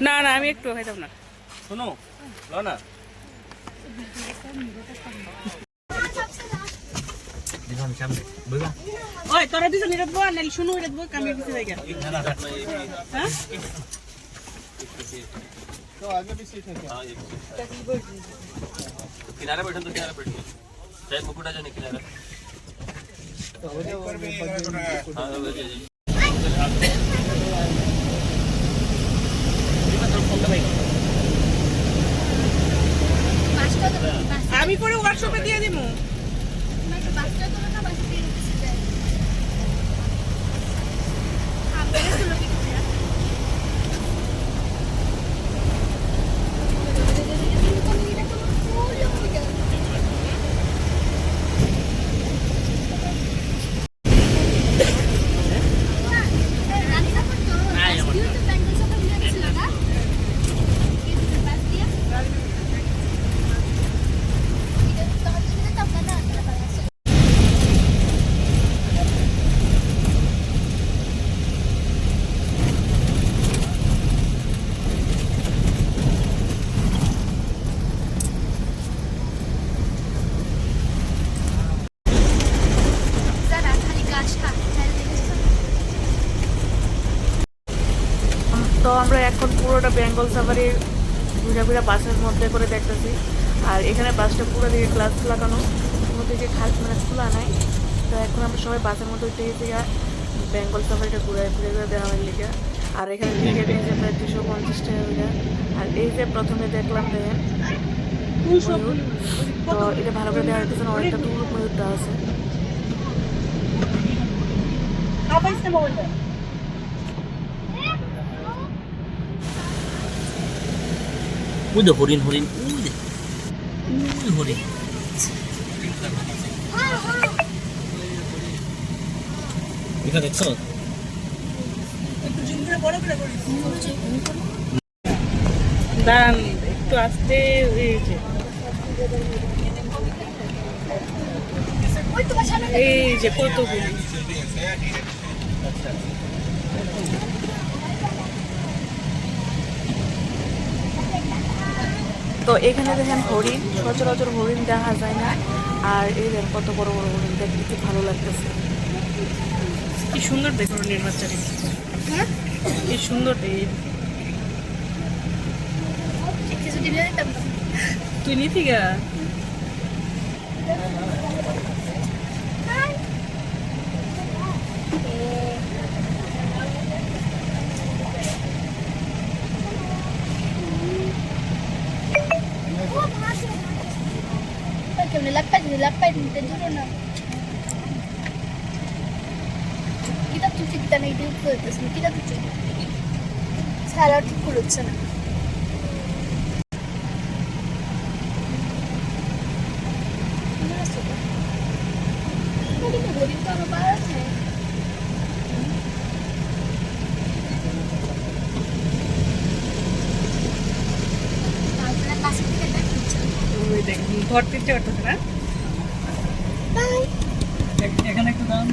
না না আমি একটু খাইতাম না। শোনো লো না দিলাম সামনে বুঝলা ওই তোরা দুজন নিরাত বল নালি শুনো এটা বল কামে পিছে যাইগা হ্যাঁ तो आगे भी सीट है क्या? हां किनारे बैठो तो किनारे बैठो चाहे मुकुटा जाने किनारे तो हो जाओ ऊपर भी हां जी আমি পরে ওয়ার্কশপে দিয়ে দিমু বাসটা তো না বাসটা দিয়ে দিতে চাই আমরা তো লোকে তো আমরা এখন পুরোটা বেঙ্গল সাফারি ঘুরে ঘুরে বাসের মধ্যে করে দেখতেছি। আর এখানে বাসটা পুরো দিকে গ্লাস লাগানো, কোনো দিকে খাস মানে খোলা নাই। তো এখন আমরা সবাই বাসের মধ্যে উঠে গেছি বেঙ্গল সাফারিটা ঘুরে ঘুরে ঘুরে দেখানোর লিগে। আর এখানে টিকিট নিয়েছে প্রায় 250 টাকা করে। আর এই যে প্রথমে দেখলাম দেখেন ময়ূর, তো এটা ভালো করে দেখা যাচ্ছে অনেকটা দূর ময়ূরটা আছে। ওই দেখো হরিণ হরিণ ওই হরিণ এটা দেখছো দাঁড়ান একটু আস্তে হয়েছে এই যে কতগুলি তো এখানে দেখেন হরিণ, সচরাচর হরিণ দেখা যায় না। আর এই দেখেন কত বড় বড় হরিণ, দেখতে খুব ভালো লাগতেছে। কি সুন্দর দেখো নির্বাচনী কি সুন্দর দেখ তুই নিতি গা nilapad kita dulu na kita tuh kita naik di ke terus kita tuh salah tuh kulit sana ini masuk tadi mau beli apa barangnya ঘর দিতে পারতেছে না এখানে একটু দাম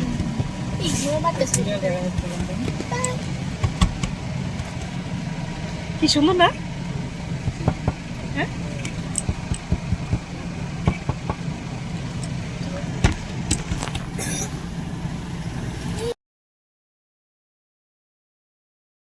কি সুন্দর না।